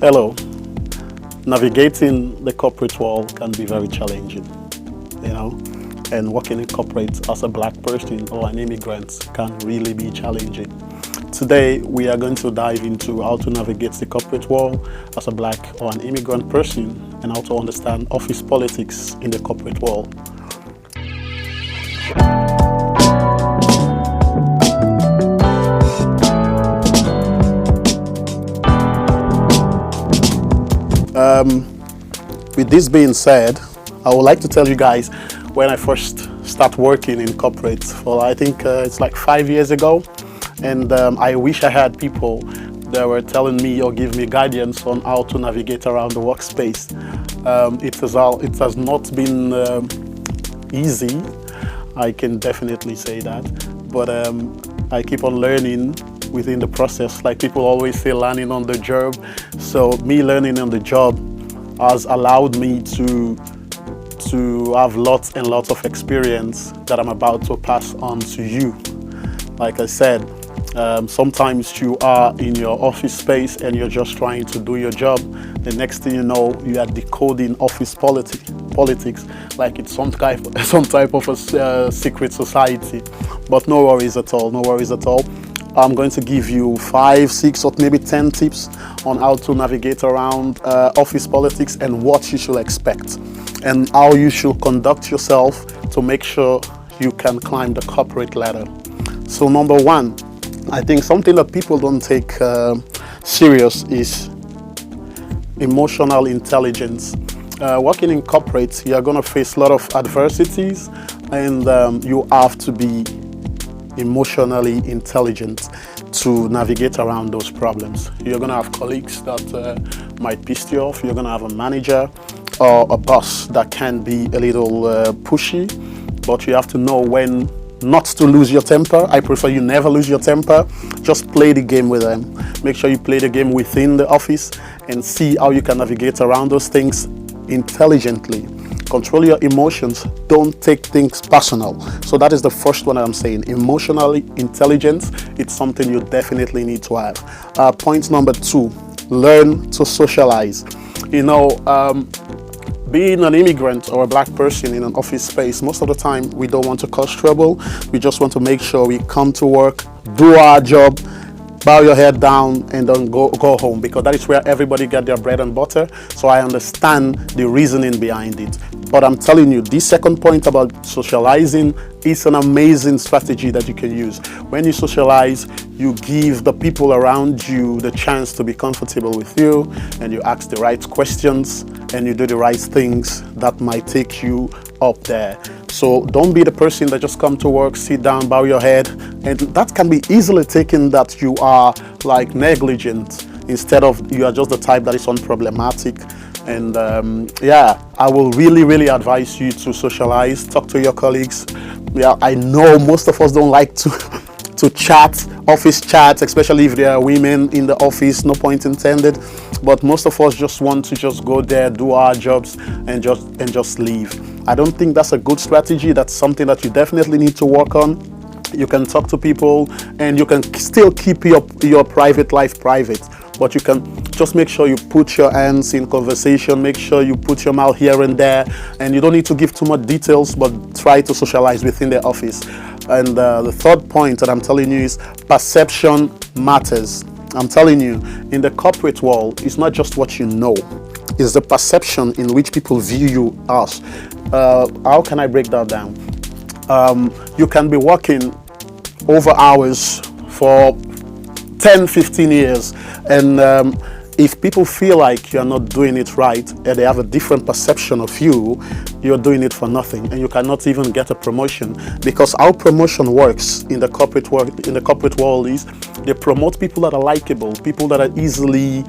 Hello. Navigating the corporate world can be very challenging, and working in corporate as a black person or an immigrant can really be challenging. Today, we are going to dive into how to navigate the corporate world as a black or an immigrant person and how to understand office politics in the corporate world. With this being said, I would like to tell you guys when I first started working in corporate I think it's like 5 years ago, and I wish I had people that were telling me or give me guidance on how to navigate around the workspace. It has not been easy, I can definitely say that, but I keep on learning within the process. Like people always say, learning on the job. So me learning on the job has allowed me to have lots and lots of experience that I'm about to pass on to you. Like I said, sometimes you are in your office space and you're just trying to do your job. The next thing you know, you are decoding office politics like it's some type of a secret society. But no worries at all, no worries at all. I'm going to give you 5, 6, or maybe 10 tips on how to navigate around office politics and what you should expect and how you should conduct yourself to make sure you can climb the corporate ladder. So number one, I think something that people don't take serious is emotional intelligence. Working in corporate, you're going to face a lot of adversities, and you have to be emotionally intelligent to navigate around those problems. You're going to have colleagues that might piss you off. You're going to have a manager or a boss that can be a little pushy, but you have to know when not to lose your temper. I prefer you never lose your temper. Just play the game with them. Make sure you play the game within the office and see how you can navigate around those things intelligently. Control your emotions. Don't take things personal. So that is the first one I'm saying. Emotionally intelligence, it's something you definitely need to have. Point number 2, learn to socialize. Being an immigrant or a black person in an office space, most of the time we don't want to cause trouble. We just want to make sure we come to work, do our job, bow your head down, and then go home, because that is where everybody get their bread and butter. So I understand the reasoning behind it. But I'm telling you, this second point about socializing is an amazing strategy that you can use. When you socialize, you give the people around you the chance to be comfortable with you, and you ask the right questions, and you do the right things that might take you up there. So don't be the person that just come to work, sit down, bow your head, and that can be easily taken that you are like negligent instead of you are just the type that is unproblematic. And I will really advise you to socialize, talk to your colleagues. Yeah, I know most of us don't like to chat, office chats, especially if there are women in the office, no point intended. But most of us just want to just go there, do our jobs, and just leave. I don't think that's a good strategy. That's something that you definitely need to work on. You can talk to people, and you can still keep your private life private. But you can just make sure you put your hands in conversation, make sure you put your mouth here and there, and you don't need to give too much details, but try to socialize within the office. And the third point that I'm telling you is perception matters. I'm telling you, in the corporate world, it's not just what you know, it's the perception in which people view you as. How can I break that down? You can be working over hours for 10, 15 years, and if people feel like you're not doing it right and they have a different perception of you, you're doing it for nothing, and you cannot even get a promotion. Because how promotion works in the corporate world is they promote people that are likable, people that are easily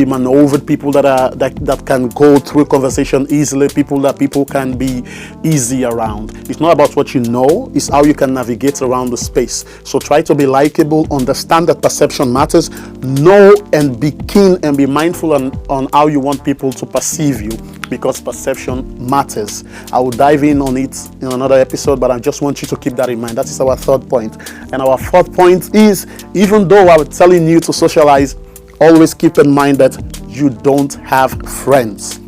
maneuvered, people that can go through conversation easily, people that people can be easy around. It's not about what you know, it's how you can navigate around the space. So try to be likable, understand that perception matters, know and be keen and be mindful on how you want people to perceive you, because perception matters. I will dive in on it in another episode, but I just want you to keep that in mind. That is our third point. And our fourth point is, even though I was telling you to socialize, always keep in mind that you don't have friends.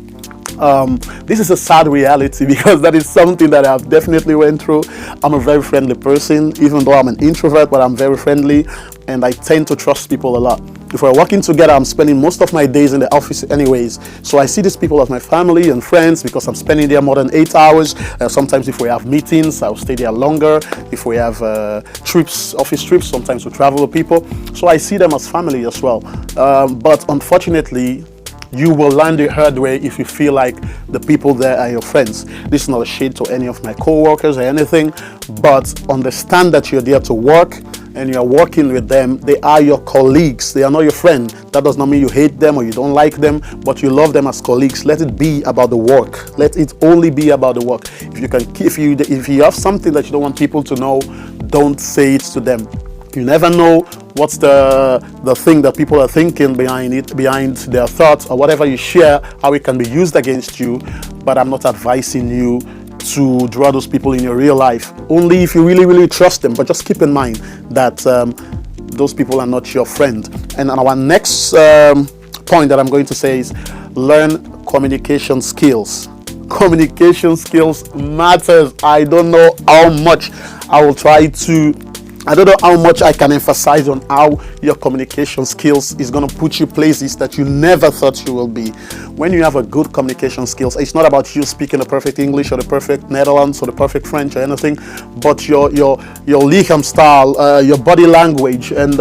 This is a sad reality because that is something that I've definitely went through. I'm a very friendly person, even though I'm an introvert, but I'm very friendly and I tend to trust people a lot. If we're working together, I'm spending most of my days in the office anyways. So I see these people as my family and friends because I'm spending there more than 8 hours. Sometimes if we have meetings, I'll stay there longer. If we have trips, office trips, sometimes we travel with people. So I see them as family as well. But unfortunately, you will learn the hard way if you feel like the people there are your friends. This is not a shade to any of my co-workers or anything, but understand that you're there to work and you're working with them. They are your colleagues. They are not your friend. That does not mean you hate them or you don't like them, but you love them as colleagues. Let it be about the work. Let it only be about the work. If you have something that you don't want people to know, don't say it to them. You never know what's the thing that people are thinking behind it, behind their thoughts or whatever you share, how it can be used against you. But I'm not advising you to draw those people in your real life. Only if you really, really trust them. But just keep in mind that those people are not your friend. And our next point that I'm going to say is learn communication skills. Communication skills matters. I don't know how much I don't know how much I can emphasize on how your communication skills is going to put you places that you never thought you will be. When you have a good communication skills, it's not about you speaking the perfect English or the perfect Netherlands or the perfect French or anything, but your lichaam style, your body language, and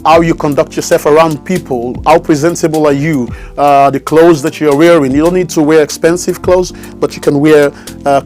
how you conduct yourself around people. How presentable are you? The clothes that you're wearing. You don't need to wear expensive clothes, but you can wear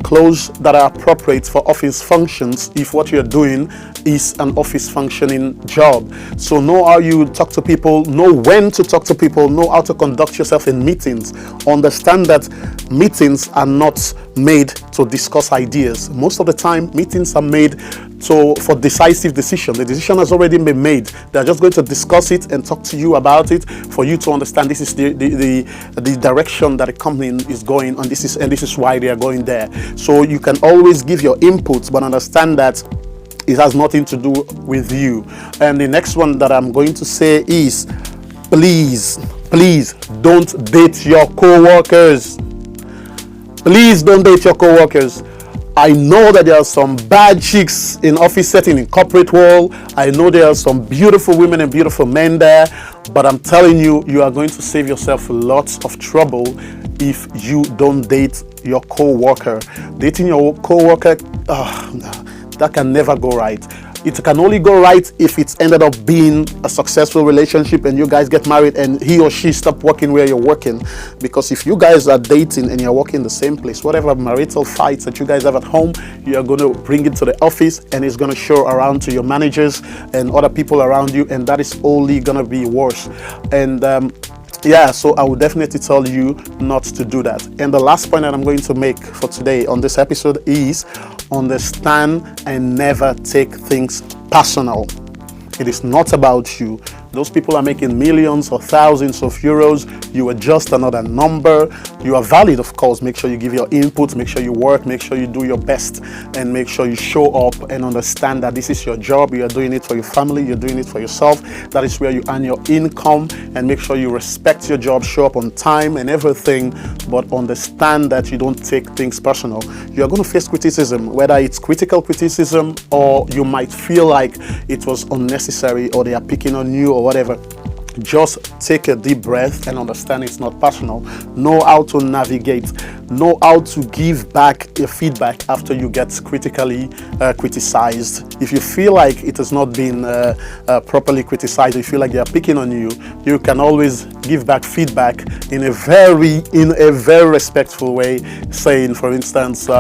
clothes that are appropriate for office functions if what you're doing is an office functioning job. So know how you talk to people, know when to talk to people, know how to conduct yourself in meetings. Understand that meetings are not made to discuss ideas. Most of the time, meetings are made for decisive decision. The decision has already been made. They're just going to discuss it and talk to you about it for you to understand this is the direction that the company is going, and this is why they are going there. So you can always give your inputs, but understand that it has nothing to do with you. And the next one that I'm going to say is, please don't date your co-workers. Please don't date your co-workers. I know that there are some bad chicks in office setting, in corporate world. I know there are some beautiful women and beautiful men there, but I'm telling you, you are going to save yourself lots of trouble if you don't date your co-worker. Dating your co-worker, that can never go right. It can only go right if it's ended up being a successful relationship and you guys get married and he or she stop working where you're working. Because if you guys are dating and you're working in the same place, whatever marital fights that you guys have at home, you're going to bring it to the office and it's going to show around to your managers and other people around you, and that is only going to be worse. And so I would definitely tell you not to do that. And the last point that I'm going to make for today on this episode is understand and never take things personal. It is not about you. Those people are making millions or thousands of euros. You are just another number. You are valid, of course. Make sure you give your input, make sure you work, make sure you do your best, and make sure you show up and understand that this is your job. You are doing it for your family, you're doing it for yourself. That is where you earn your income, and make sure you respect your job, show up on time and everything, but understand that you don't take things personal. You are going to face criticism, whether it's critical criticism or you might feel like it was unnecessary or they are picking on you or whatever. Just take a deep breath and understand it's not personal. Know how to navigate. Know how to give back your feedback after you get critically criticized. If you feel like it has not been properly criticized, you feel like they are picking on you, you can always give back feedback in a very respectful way, saying, for instance,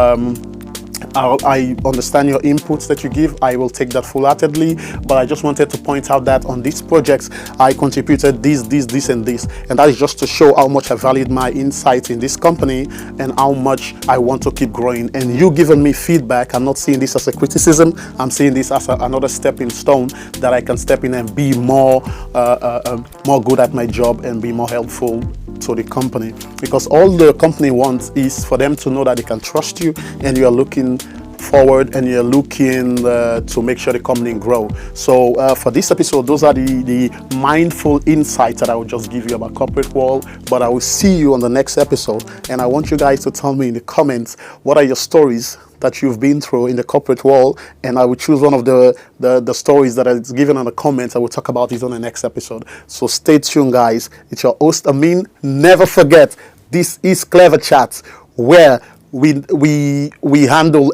I understand your inputs that you give. I will take that full-heartedly, but I just wanted to point out that on these projects, I contributed this, and this. And that is just to show how much I valued my insight in this company and how much I want to keep growing. And you giving me feedback, I'm not seeing this as a criticism. I'm seeing this as another stepping stone that I can step in and be more good at my job and be more helpful to the company. Because all the company wants is for them to know that they can trust you and you are looking forward and you're looking to make sure the company grow. So for this episode, those are the mindful insights that I will just give you about corporate world. But I will see you on the next episode, and I want you guys to tell me in the comments what are your stories that you've been through in the corporate world, and I will choose one of the stories that is given in the comments. I will talk about it on the next episode. So stay tuned, guys. It's your host Amin. Never forget, this is Clever Chats, where we handle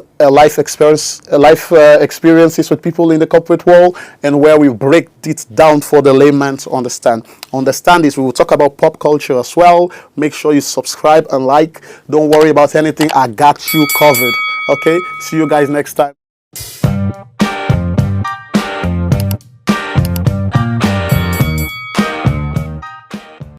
experiences with people in the corporate world, and where we break it down for the layman to understand. Understand this. We will talk about pop culture as well. Make sure you subscribe and like. Don't worry about anything. I got you covered. Okay, see you guys next time.